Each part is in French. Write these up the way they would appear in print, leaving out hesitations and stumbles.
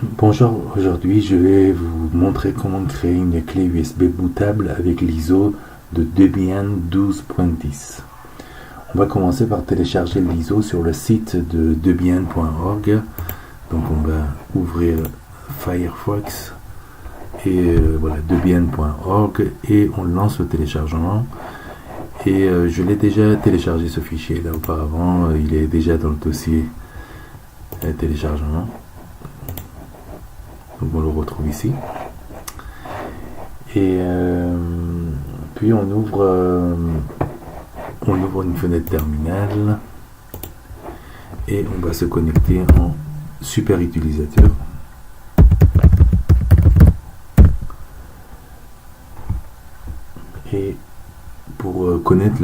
Bonjour, aujourd'hui je vais vous montrer comment créer une clé USB bootable avec l'ISO de Debian 12.10. On va commencer par télécharger l'ISO sur le site de debian.org. Donc on va ouvrir Firefox et voilà debian.org et on lance le téléchargement. Et je l'ai déjà téléchargé ce fichier là auparavant, il est déjà dans le dossier téléchargement. Donc on le retrouve ici. Et puis on ouvre une fenêtre terminale et on va se connecter en super utilisateur. Et pour connaître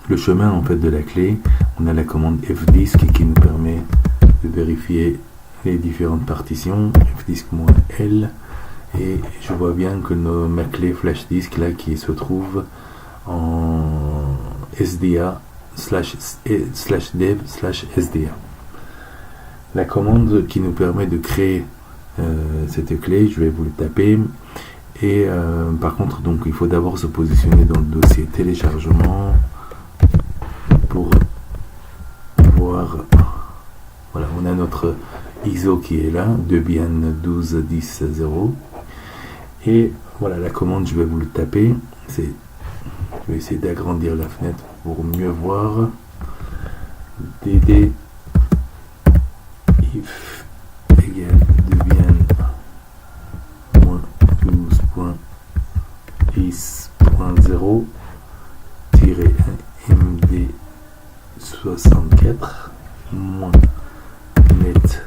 le chemin en fait de la clé, on a la commande fdisk qui nous permet de vérifier les différentes partitions, fdisk-l, et je vois bien que ma clé flash disk là qui se trouve en sda/dev/sda. La commande qui nous permet de créer cette clé, je vais vous le taper. Et par contre, donc il faut d'abord se positionner dans le dossier téléchargement pour voir. Voilà, on a notre ISO qui est là, Debian 12.10.0. Et voilà la commande, je vais vous le taper. Je vais essayer d'agrandir la fenêtre pour mieux voir. dd if égale Debian 12.10.0 md64 net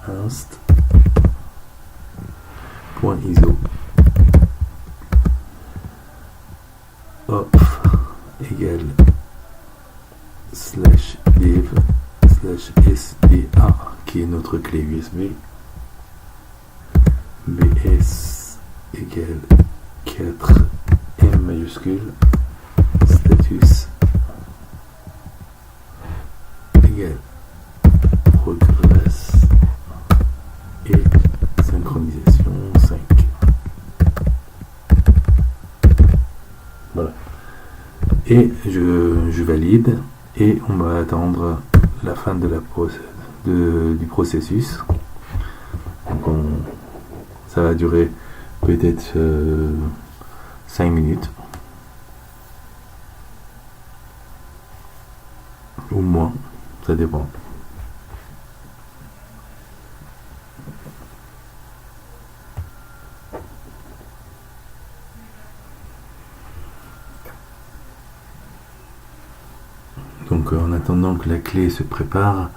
inst .iso off égale /dev/sda qui est notre clé USB, bs égale 4 m majuscule, status égale progress et synchronisation 5. Voilà. Et je valide et on va attendre la fin de du processus. Donc ça va durer peut-être 5 minutes ou moins, ça dépend. Donc en attendant que la clé se prépare,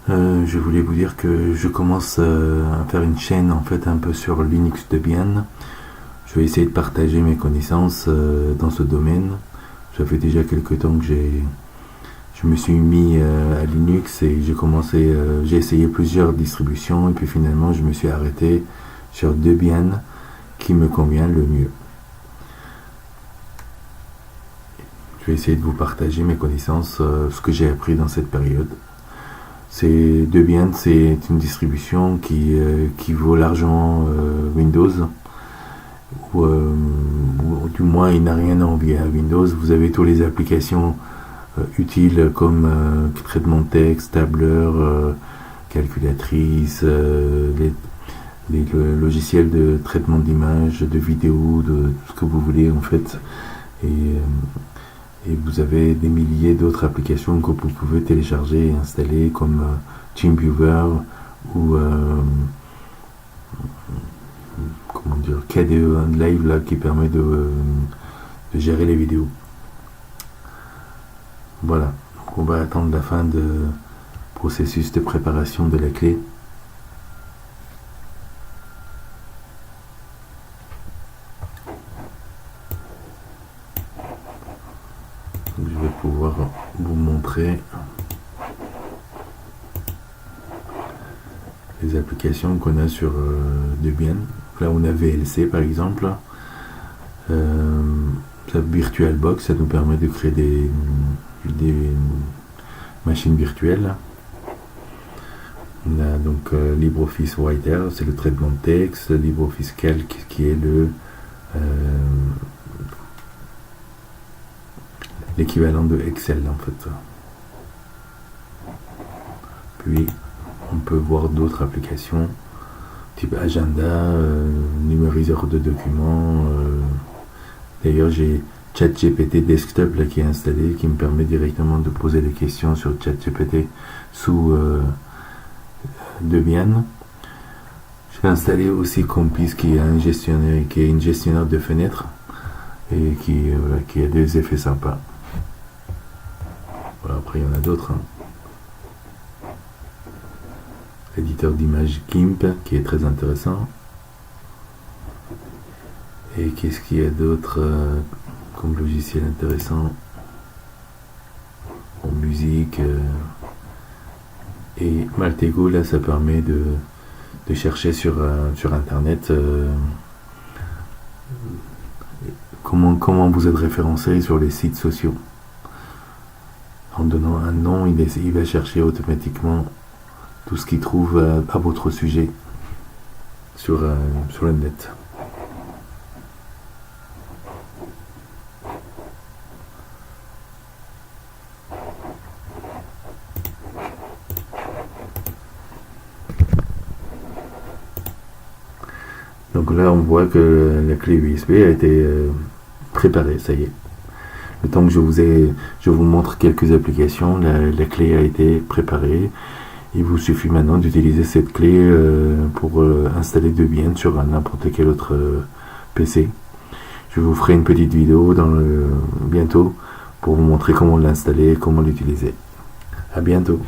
je voulais vous dire que je commence à faire une chaîne en fait un peu sur Linux Debian. Je vais essayer de partager mes connaissances dans ce domaine. Ça fait déjà quelques temps que je me suis mis à Linux et j'ai essayé plusieurs distributions et puis finalement je me suis arrêté sur Debian qui me convient le mieux. Je vais essayer de vous partager mes connaissances, ce que j'ai appris dans cette période. Debian, c'est une distribution qui vaut largement Windows, ou du moins il n'a rien à envier à Windows. Vous avez toutes les applications utiles comme traitement de texte, tableur, calculatrice, les logiciels de traitement d'image, de vidéo, de tout ce que vous voulez en fait. Et vous avez des milliers d'autres applications que vous pouvez télécharger et installer comme TeamViewer ou KDE Live là, qui permet de gérer les vidéos. Voilà, donc on va attendre la fin du processus de préparation de la clé. Je vais pouvoir vous montrer les applications qu'on a sur Debian. Là on a VLC par exemple, VirtualBox, ça nous permet de créer des machines virtuelles. On a donc LibreOffice Writer, c'est le traitement de texte, LibreOffice Calc qui est l'équivalent de Excel en fait. Puis on peut voir d'autres applications type agenda, numériseur de documents. D'ailleurs j'ai ChatGPT Desktop là, qui est installé, qui me permet directement de poser des questions sur ChatGPT sous Debian. J'ai installé aussi Compis qui est un gestionnaire de fenêtres et qui a des effets sympas. Voilà, après il y en a d'autres. Éditeur d'image GIMP qui est très intéressant. Et qu'est-ce qu'il y a d'autre comme logiciel intéressant en musique et Maltego là ça permet de chercher sur internet comment vous êtes référencé sur les sites sociaux. En donnant un nom, il va chercher automatiquement tout ce qu'il trouve à votre sujet sur le net. Donc là, on voit que la clé USB a été préparée, ça y est. Le temps que je vous montre quelques applications, la clé a été préparée. Il vous suffit maintenant d'utiliser cette clé pour installer Debian sur n'importe quel autre PC. Je vous ferai une petite vidéo bientôt pour vous montrer comment l'installer et comment l'utiliser. À bientôt.